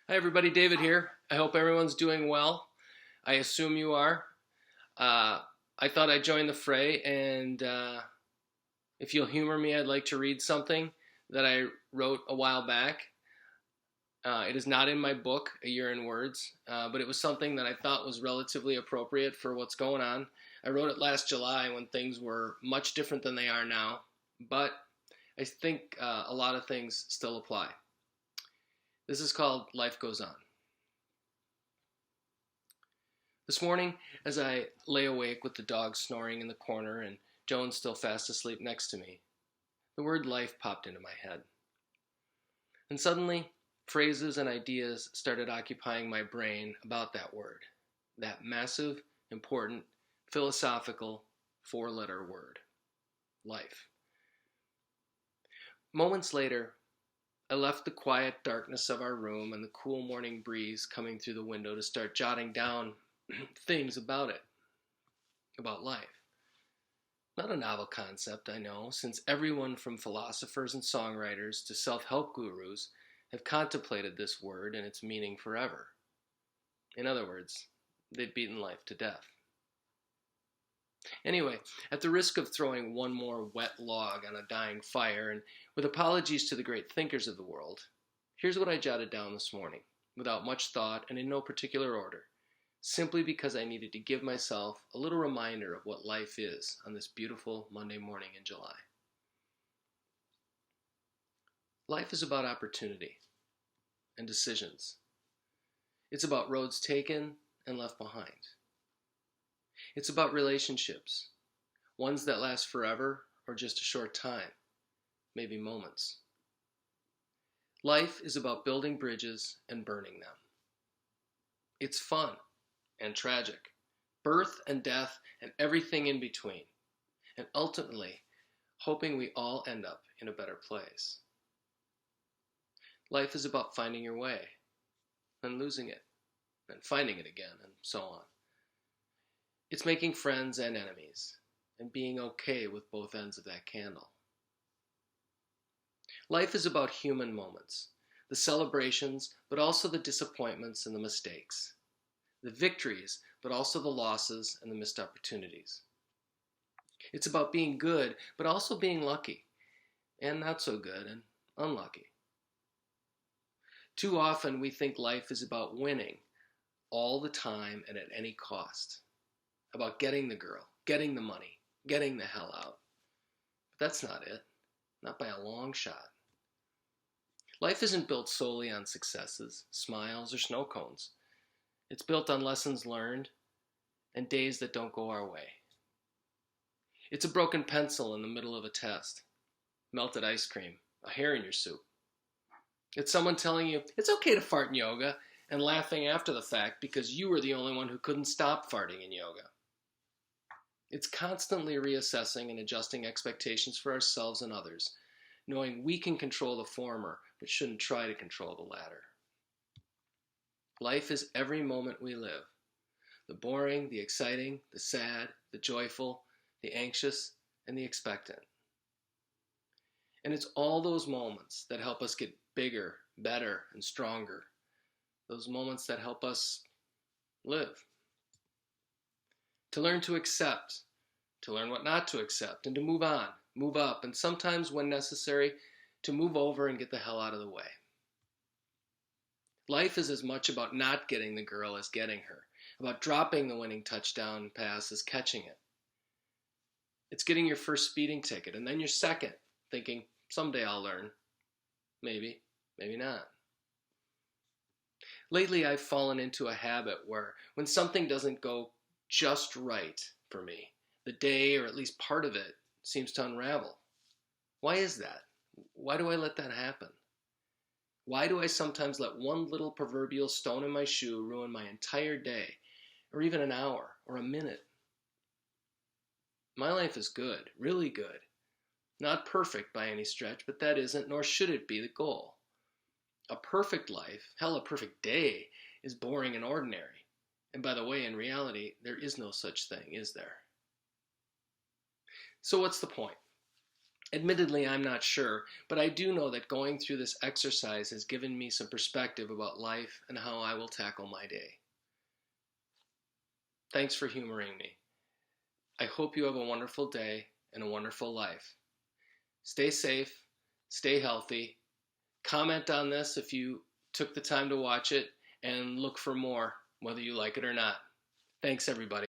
Hi everybody, David here. I hope everyone's doing well. I assume you are. Uh, I thought I'd join the fray, and if you'll humor me, I'd like to read something that I wrote a while back. It is not in my book, A Year in Words, but it was something that I thought was relatively appropriate for what's going on. I wrote it last July when things were much different than they are now, but I think a lot of things still apply. This is called Life Goes On. This morning, as I lay awake with the dog snoring in the corner and Joan still fast asleep next to me, the word life popped into my head. And suddenly, phrases and ideas started occupying my brain about that word, that massive, important, philosophical, four-letter word, life. Moments later, I left the quiet darkness of our room and the cool morning breeze coming through the window to start jotting down things about it, about life. Not a novel concept, I know, since everyone from philosophers and songwriters to self-help gurus have contemplated this word and its meaning forever. In other words, they've beaten life to death. Anyway, at the risk of throwing one more wet log on a dying fire, and with apologies to the great thinkers of the world, here's what I jotted down this morning, without much thought and in no particular order, simply because I needed to give myself a little reminder of what life is on this beautiful Monday morning in July. Life is about opportunity and decisions. It's about roads taken and left behind. It's about relationships, ones that last forever or just a short time, maybe moments. Life is about building bridges and burning them. It's fun and tragic, birth and death and everything in between, and ultimately hoping we all end up in a better place. Life is about finding your way, and losing it, and finding it again, and so on. It's making friends and enemies, and being okay with both ends of that candle. Life is about human moments, the celebrations, but also the disappointments and the mistakes, the victories, but also the losses and the missed opportunities. It's about being good, but also being lucky, and not so good, and unlucky. Too often we think life is about winning all the time and at any cost, about getting the girl, getting the money, getting the hell out. But that's not it, not by a long shot. Life isn't built solely on successes, smiles, or snow cones. It's built on lessons learned and days that don't go our way. It's a broken pencil in the middle of a test, melted ice cream, a hair in your soup. It's someone telling you it's okay to fart in yoga and laughing after the fact because you were the only one who couldn't stop farting in yoga. It's constantly reassessing and adjusting expectations for ourselves and others, knowing we can control the former but shouldn't try to control the latter. Life is every moment we live, the boring, the exciting, the sad, the joyful, the anxious, and the expectant. And it's all those moments that help us get bigger, better, and stronger. Those moments that help us live. To learn to accept, to learn what not to accept, and to move on, move up, and sometimes when necessary, to move over and get the hell out of the way. Life is as much about not getting the girl as getting her, about dropping the winning touchdown pass as catching it. It's getting your first speeding ticket, and then your second, thinking, someday I'll learn. Maybe, maybe not. Lately, I've fallen into a habit where when something doesn't go just right for me, the day, or at least part of it, seems to unravel. Why is that? Why do I let that happen? Why do I sometimes let one little proverbial stone in my shoe ruin my entire day, or even an hour, or a minute? My life is good, really good. Not perfect by any stretch, but that isn't, nor should it be, the goal. A perfect life, hell, a perfect day, is boring and ordinary. And by the way, in reality, there is no such thing, is there? So what's the point? Admittedly, I'm not sure, but I do know that going through this exercise has given me some perspective about life and how I will tackle my day. Thanks for humoring me. I hope you have a wonderful day and a wonderful life. Stay safe, stay healthy. Comment on this if you took the time to watch it, and look for more, whether you like it or not. Thanks, everybody.